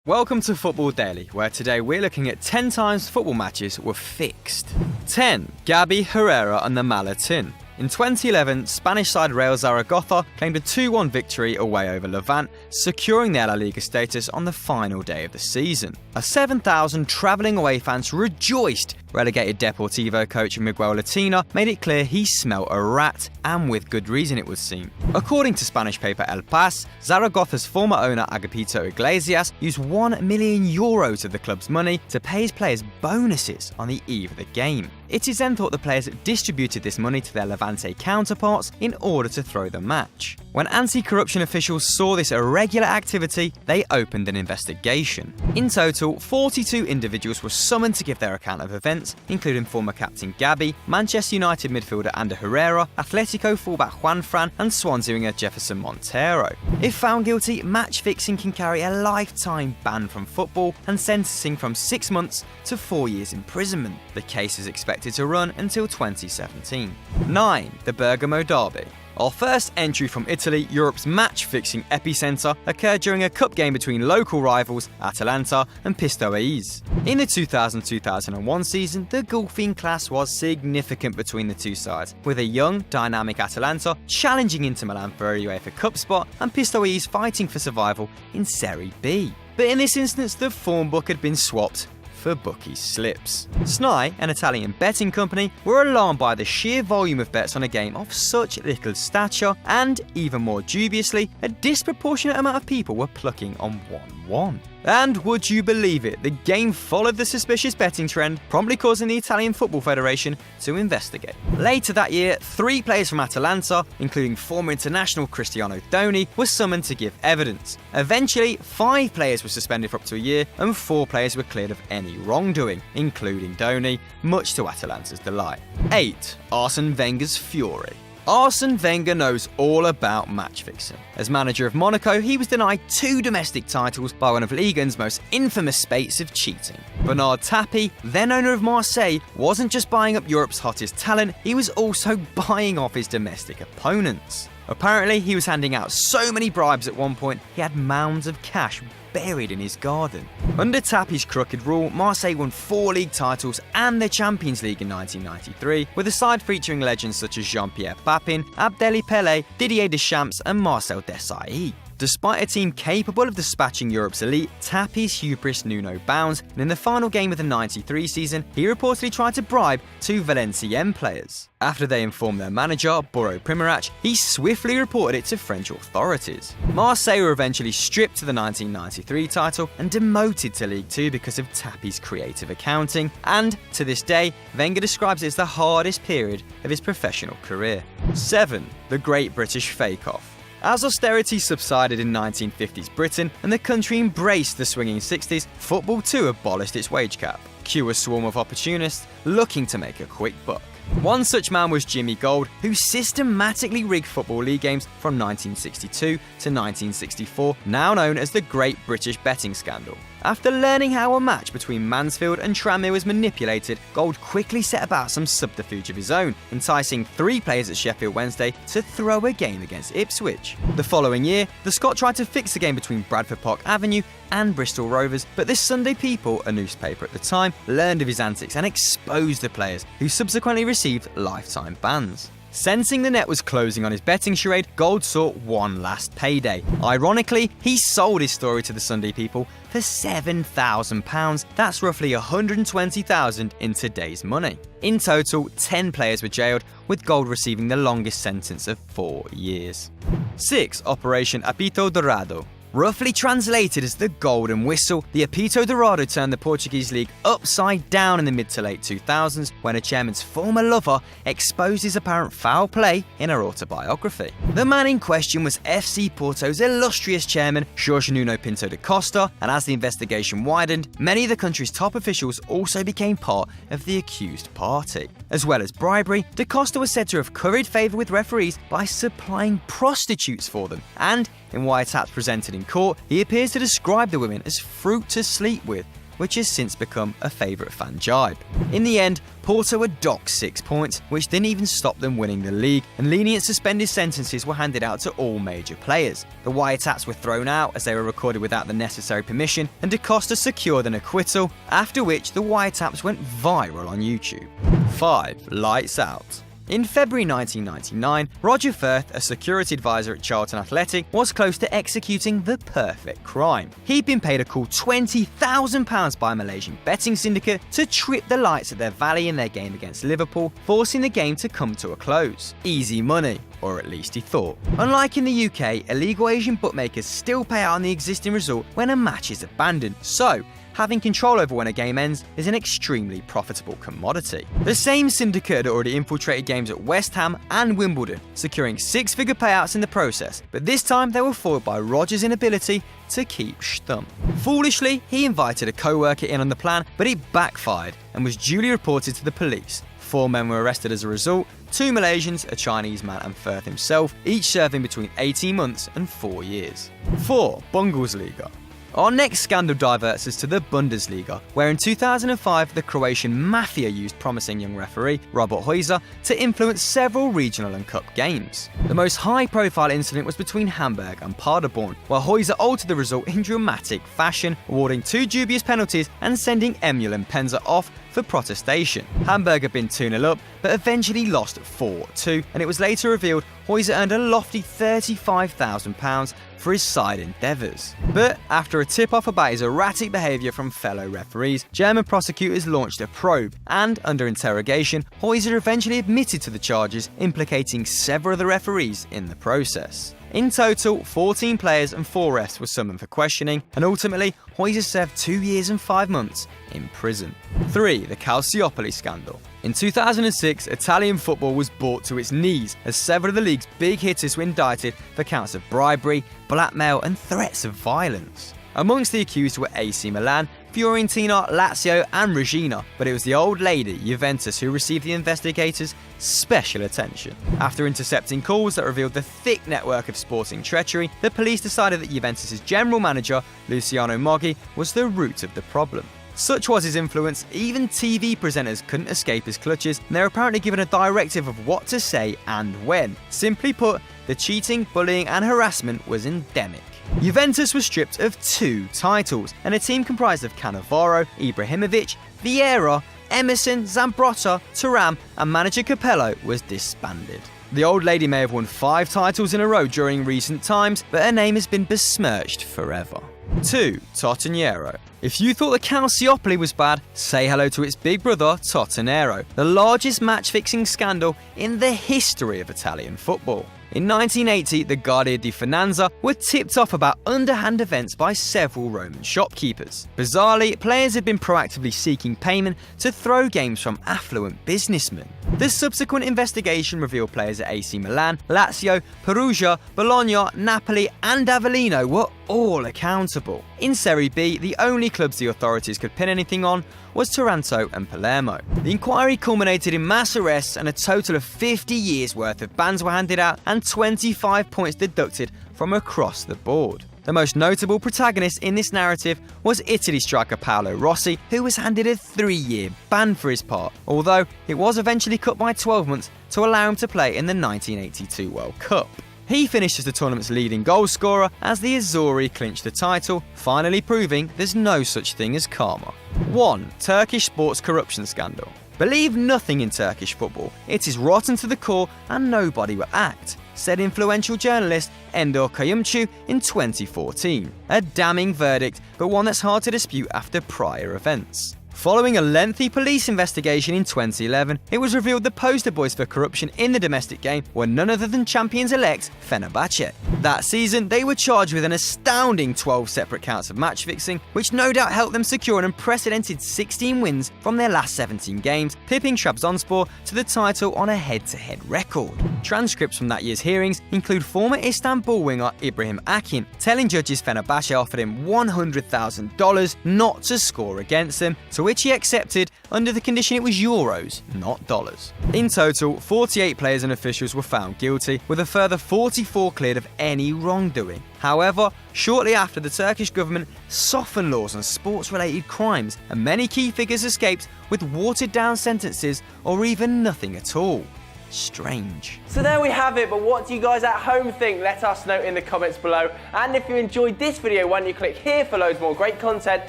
Welcome to Football Daily, where today we're looking at 10 times football matches were fixed. 10. Gabi Herrera and the Maletin. In 2011, Spanish side Real Zaragoza claimed a 2-1 victory away over Levante, securing their La Liga status on the final day of the season. A 7,000 travelling away fans rejoiced. Relegated Deportivo coach Miguel Latina made it clear he smelt a rat, and with good reason it would seem. According to Spanish paper El Pas, Zaragoza's former owner Agapito Iglesias used €1 million of the club's money to pay his players bonuses on the eve of the game. It is then thought the players distributed this money to their Levante counterparts in order to throw the match. When anti-corruption officials saw this irregular activity, they opened an investigation. In total, 42 individuals were summoned to give their account of events, including former captain Gabi, Manchester United midfielder Ander Herrera, Atletico fullback Juanfran, and Swansea winger Jefferson Montero. If found guilty, match fixing can carry a lifetime ban from football and sentencing from 6 months to 4 years imprisonment. The case is expected to run until 2017. 9. The Bergamo Derby. Our first entry from Italy, Europe's match-fixing epicentre, occurred during a cup game between local rivals Atalanta and Pistoiese. In the 2000-2001 season, the golfing class was significant between the two sides, with a young, dynamic Atalanta challenging Inter Milan for a UEFA Cup spot and Pistoiese fighting for survival in Serie B. But in this instance, the form book had been swapped for bookie slips. SNAI, an Italian betting company, were alarmed by the sheer volume of bets on a game of such little stature, and, even more dubiously, a disproportionate amount of people were plucking on 1-1. And would you believe it, the game followed the suspicious betting trend, promptly causing the Italian Football Federation to investigate. Later that year, 3 players from Atalanta, including former international Cristiano Doni, were summoned to give evidence. Eventually, 5 players were suspended for up to a year, and 4 players were cleared of any wrongdoing, including Doni, much to Atalanta's delight. 8. Arsene Wenger's fury. Arsene Wenger knows all about match fixing. As manager of Monaco, he was denied 2 domestic titles by one of Ligue 1's most infamous spates of cheating. Bernard Tapie, then owner of Marseille, wasn't just buying up Europe's hottest talent, he was also buying off his domestic opponents. Apparently, he was handing out so many bribes at one point, he had mounds of cash buried in his garden. Under Tapie's crooked rule, Marseille won 4 league titles and the Champions League in 1993, with a side featuring legends such as Jean-Pierre Papin, Abdelali Pelé, Didier Deschamps and Marcel Desailly. Despite a team capable of dispatching Europe's elite, Tapie's hubris knew no bounds, and in the final game of the 93 season, he reportedly tried to bribe 2 Valenciennes players. After they informed their manager, Boro Primorac, he swiftly reported it to French authorities. Marseille were eventually stripped of the 1993 title and demoted to League 2 because of Tapie's creative accounting, and, to this day, Wenger describes it as the hardest period of his professional career. 7. The Great British Fake-Off. As austerity subsided in 1950s Britain and the country embraced the swinging 60s, football too abolished its wage cap. Cue a swarm of opportunists looking to make a quick buck. One such man was Jimmy Gold, who systematically rigged Football League games from 1962 to 1964, now known as the Great British Betting Scandal. After learning how a match between Mansfield and Tranmere was manipulated, Gold quickly set about some subterfuge of his own, enticing 3 players at Sheffield Wednesday to throw a game against Ipswich. The following year, the Scot tried to fix the game between Bradford Park Avenue and Bristol Rovers, but this Sunday People, a newspaper at the time, learned of his antics and exposed the players, who subsequently received lifetime bans. Sensing the net was closing on his betting charade, Gold sought one last payday. Ironically, he sold his story to the Sunday People for £7,000. That's roughly $120,000 in today's money. In total, 10 players were jailed, with Gold receiving the longest sentence of 4 years. 6. Operation Apito Dourado. Roughly translated as the Golden Whistle, the Apito Dourado turned the Portuguese league upside down in the mid to late 2000s when a chairman's former lover exposed his apparent foul play in her autobiography. The man in question was FC Porto's illustrious chairman, Jorge Nuno Pinto da Costa, and as the investigation widened, many of the country's top officials also became part of the accused party. As well as bribery, da Costa was said to have curried favour with referees by supplying prostitutes for them, and in wiretaps presented in court, he appears to describe the women as fruit to sleep with, which has since become a favourite fan jibe. In the end, Porto were docked 6 points, which didn't even stop them winning the league, and lenient suspended sentences were handed out to all major players. The Whitecaps were thrown out as they were recorded without the necessary permission, and Da Costa secured an acquittal, after which the Whitecaps went viral on YouTube. 5. Lights out. In February 1999, Roger Firth, a security advisor at Charlton Athletic, was close to executing the perfect crime. He'd been paid a cool £20,000 by a Malaysian betting syndicate to trip the lights at their Valley in their game against Liverpool, forcing the game to come to a close. Easy money, or at least he thought. Unlike in the UK, illegal Asian bookmakers still pay out on the existing result when a match is abandoned, so having control over when a game ends is an extremely profitable commodity. The same syndicate had already infiltrated games at West Ham and Wimbledon, securing six-figure payouts in the process, but this time they were foiled by Rodgers' inability to keep stum. Foolishly, he invited a co-worker in on the plan, but it backfired and was duly reported to the police. 4 men were arrested as a result, 2 Malaysians, a Chinese man and Firth himself, each serving between 18 months and 4 years. 4. Bundesliga. Our next scandal diverts us to the Bundesliga, where in 2005 the Croatian mafia used promising young referee Robert Heuser to influence several regional and cup games. The most high-profile incident was between Hamburg and Paderborn, where Heuser altered the result in dramatic fashion, awarding 2 dubious penalties and sending Emil and Penza off for protestation. Hamburg had been 2-0 up, but eventually lost 4-2, and it was later revealed Heuser earned a lofty £35,000 for his side endeavours. But after a tip-off about his erratic behaviour from fellow referees, German prosecutors launched a probe, and under interrogation, Heuser eventually admitted to the charges, implicating several of the referees in the process. In total, 14 players and 4 refs were summoned for questioning, and ultimately, Heuser served 2 years and 5 months in prison. 3. The Calciopoli scandal. In 2006, Italian football was brought to its knees as several of the league's big hitters were indicted for counts of bribery, blackmail and threats of violence. Amongst the accused were AC Milan, Fiorentina, Lazio and Regina, but it was the old lady, Juventus, who received the investigators' special attention. After intercepting calls that revealed the thick network of sporting treachery, the police decided that Juventus' general manager, Luciano Moggi, was the root of the problem. Such was his influence, even TV presenters couldn't escape his clutches, and they were apparently given a directive of what to say and when. Simply put, the cheating, bullying and harassment was endemic. Juventus was stripped of 2 titles, and a team comprised of Cannavaro, Ibrahimovic, Vieira, Emerson, Zambrotta, Thuram and manager Capello was disbanded. The old lady may have won 5 titles in a row during recent times, but her name has been besmirched forever. 2. Tottenero. If you thought the Calciopoli was bad, say hello to its big brother, Tottenero, the largest match-fixing scandal in the history of Italian football. In 1980, the Guardia di Finanza were tipped off about underhand events by several Roman shopkeepers. Bizarrely, players had been proactively seeking payment to throw games from affluent businessmen. The subsequent investigation revealed players at AC Milan, Lazio, Perugia, Bologna, Napoli and Avellino were all accountable. In Serie B, the only clubs the authorities could pin anything on was Taranto and Palermo. The inquiry culminated in mass arrests, and a total of 50 years worth of bans were handed out and 25 points deducted from across the board. The most notable protagonist in this narrative was Italy striker Paolo Rossi, who was handed a 3-year ban for his part, although it was eventually cut by 12 months to allow him to play in the 1982 World Cup. He finished as the tournament's leading goal scorer as the Azzurri clinched the title, finally proving there's no such thing as karma. 1. Turkish sports corruption scandal. Believe nothing in Turkish football. It is rotten to the core and nobody will act, said influential journalist Endor Kayumcu in 2014. A damning verdict, but one that's hard to dispute after prior events. Following a lengthy police investigation in 2011, it was revealed the poster boys for corruption in the domestic game were none other than champions-elect Fenerbahce. That season, they were charged with an astounding 12 separate counts of match fixing, which no doubt helped them secure an unprecedented 16 wins from their last 17 games, pipping Trabzonspor to the title on a head-to-head record. Transcripts from that year's hearings include former Istanbul winger Ibrahim Akin telling judges Fenerbahce offered him $100,000 not to score against them, to to which he accepted under the condition it was euros, not dollars. In total, 48 players and officials were found guilty, with a further 44 cleared of any wrongdoing. However, shortly after, the Turkish government softened laws on sports-related crimes, and many key figures escaped with watered-down sentences or even nothing at all. Strange. So there we have it, but what do you guys at home think? Let us know in the comments below. And if you enjoyed this video, why don't you click here for loads more great content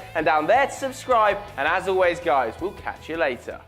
and down there to subscribe. And as always guys, we'll catch you later.